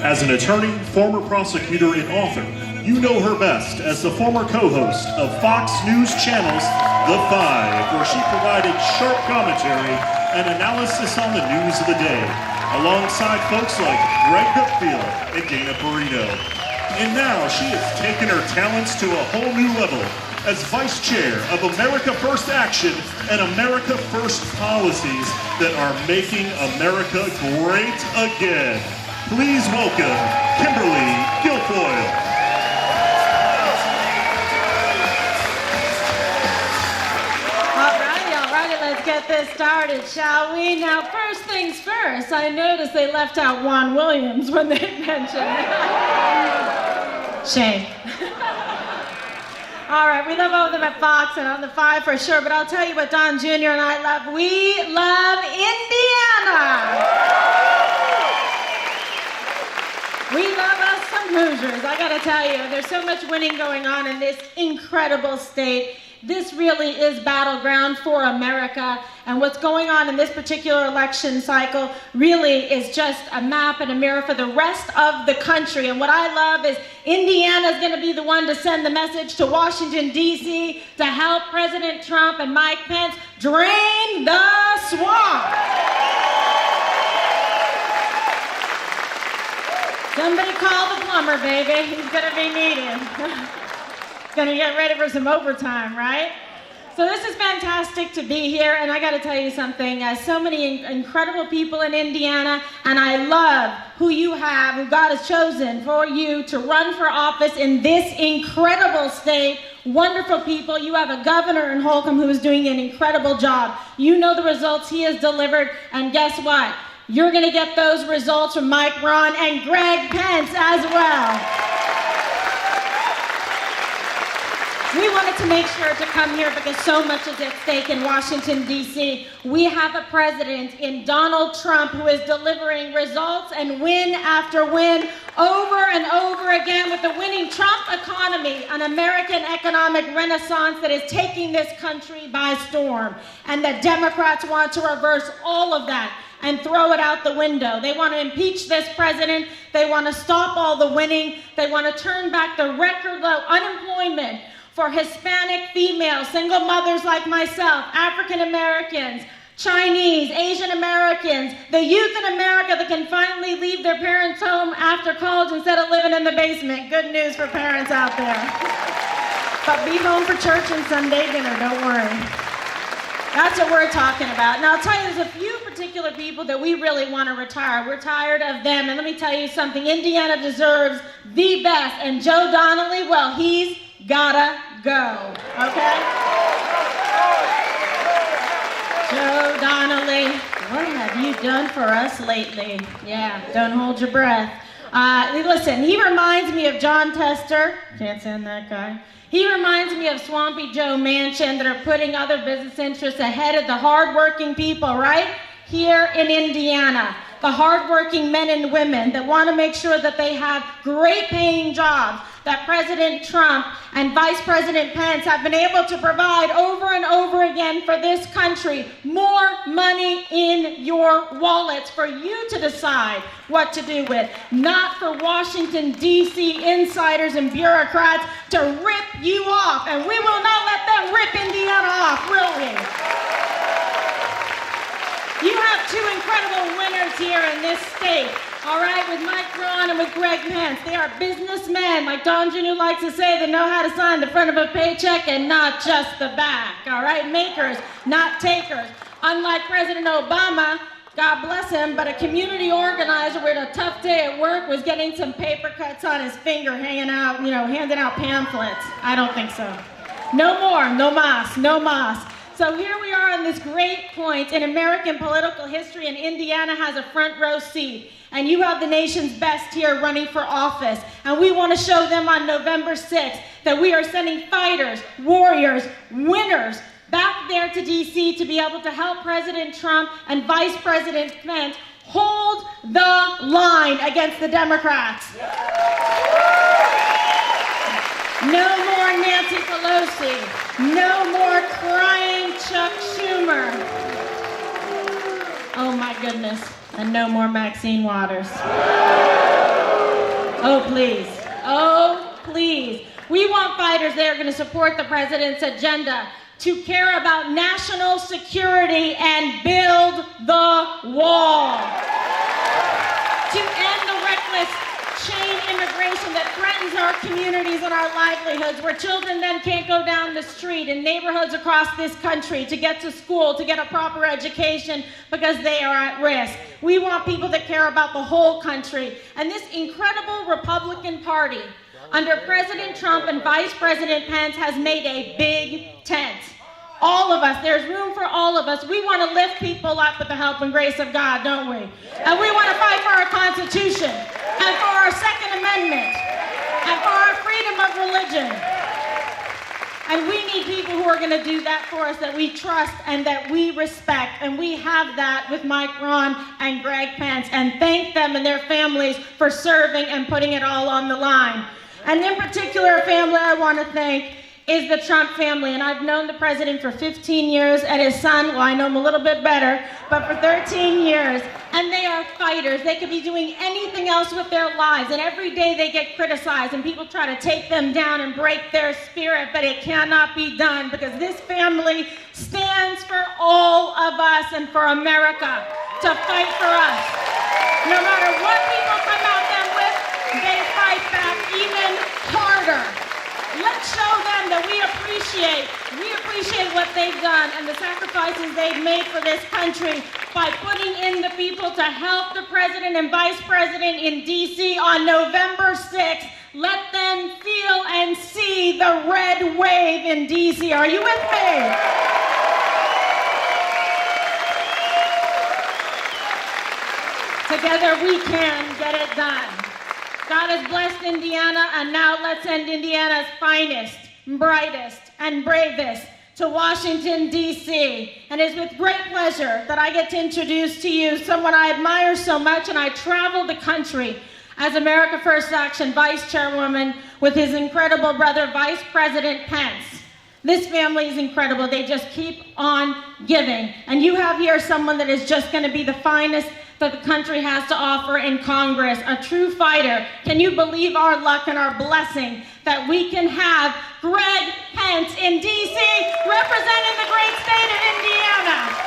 As an attorney, former prosecutor, and author, you know her best as the former co-host of Fox News Channel's The Five, where she provided sharp commentary and analysis on the news of the day, alongside folks like Greg Guilfoyle and Dana Perino. And now she has taken her talents to a whole new level as Vice Chair of America First Action and America First policies that are making America great again. Please welcome Kimberly Guilfoyle. All righty, let's get this started, shall we? Now, first things first, I noticed they left out Juan Williams when they mentioned it. Shame. All right, we love all of them at Fox and on the Five for sure, but I'll tell you what Don Jr. and I love. We love Indiana. We love us some Hoosiers, I gotta tell you. There's so much winning going on in this incredible state. This really is battleground for America, and what's going on in this particular election cycle really is just a map and a mirror for the rest of the country. And what I love is Indiana is gonna be the one to send the message to Washington, D.C. to help President Trump and Mike Pence drain the swamp. Somebody call the plumber, baby. He's gonna be needed. He's gonna get ready for some overtime, right? So this is fantastic to be here, and I gotta tell you something. So many incredible people in Indiana, and I love who you have, who God has chosen for you to run for office in this incredible state. Wonderful people. You have a governor in Holcomb who is doing an incredible job. You know the results he has delivered, and guess what? You're going to get those results from Mike Braun and Greg Pence as well. We wanted to make sure to come here because so much is at stake in Washington, D.C. We have a president in Donald Trump who is delivering results and win after win over and over again with the winning Trump economy, an American economic renaissance that is taking this country by storm. And the Democrats want to reverse all of that and throw it out the window. They want to impeach this president. They want to stop all the winning. They want to turn back the record low unemployment for Hispanic females, single mothers like myself, African Americans, Chinese, Asian Americans, the youth in America that can finally leave their parents' home after college instead of living in the basement. Good news for parents out there. But be home for church and Sunday dinner, don't worry. That's what we're talking about. Now, I'll tell you, there's a few particular people that we really want to retire. We're tired of them. And let me tell you something. Indiana deserves the best. And Joe Donnelly, well, he's gotta go. Okay? Joe Donnelly, what have you done for us lately? Yeah, don't hold your breath. Listen, he reminds me of John Tester. Can't stand that guy. He reminds me of Swampy Joe Manchin that are putting other business interests ahead of the hardworking people right here in Indiana. The hardworking men and women that want to make sure that they have great paying jobs, that President Trump and Vice President Pence have been able to provide over and over again for this country. More money in your wallets for you to decide what to do with, not for Washington, D.C. insiders and bureaucrats to rip you off. And we will not let them rip Indiana off, will we? You have two incredible winners here in this state. All right, with Mike Braun and with Greg Pence. They are businessmen, like Don Jr. likes to say, that know how to sign the front of a paycheck and not just the back. All right, makers, not takers. Unlike President Obama, God bless him, but a community organizer with a tough day at work was getting some paper cuts on his finger hanging out, handing out pamphlets. I don't think so. No more, no mas, no mas. So here we are on this great point in American political history, and Indiana has a front row seat. And you have the nation's best here running for office. And we want to show them on November 6th that we are sending fighters, warriors, winners back there to D.C. to be able to help President Trump and Vice President Pence hold the line against the Democrats. No more Nancy Pelosi. No more crying Chuck Schumer. Oh my goodness. And no more Maxine Waters. Oh, please. Oh, please. We want fighters that are going to support the president's agenda to care about national security and build the wall. To end the reckless chain immigration that threatens our communities and our livelihoods, where children then can't go down the street in neighborhoods across this country to get to school, to get a proper education, because they are at risk. We want people that care about the whole country. And this incredible Republican Party, under President Trump and Vice President Pence, has made a big tent. All of us, there's room for all of us. We want to lift people up with the help and grace of God, don't we? And we want to fight for our Constitution, and for our Second Amendment, and for our freedom of religion. And we need people who are going to do that for us, that we trust and that we respect. And we have that with Mike Ron and Greg Pence. And thank them and their families for serving and putting it all on the line. And in particular, a family I want to thank is the Trump family. And I've known the president for 15 years, and his son, well, I know him a little bit better, but for 13 years. And they are fighters. They could be doing anything else with their lives, and every day they get criticized, and people try to take them down and break their spirit, but it cannot be done, because this family stands for all of us and for America to fight for us. No matter what people come at them with, they fight back even harder. Let's show them that we appreciate what they've done and the sacrifices they've made for this country by putting in the people to help the president and vice president in D.C. on November 6th. Let them feel and see the red wave in D.C. Are you with me? Together we can get it done. God has blessed Indiana, and now let's send Indiana's finest, brightest, and bravest to Washington, D.C. And it's with great pleasure that I get to introduce to you someone I admire so much, and I traveled the country as America First Action Vice Chairwoman with his incredible brother, Vice President Pence. This family is incredible. They just keep on giving. And you have here someone that is just going to be the finest that the country has to offer in Congress, a true fighter. Can you believe our luck and our blessing that we can have Greg Pence in D.C. representing the great state of Indiana?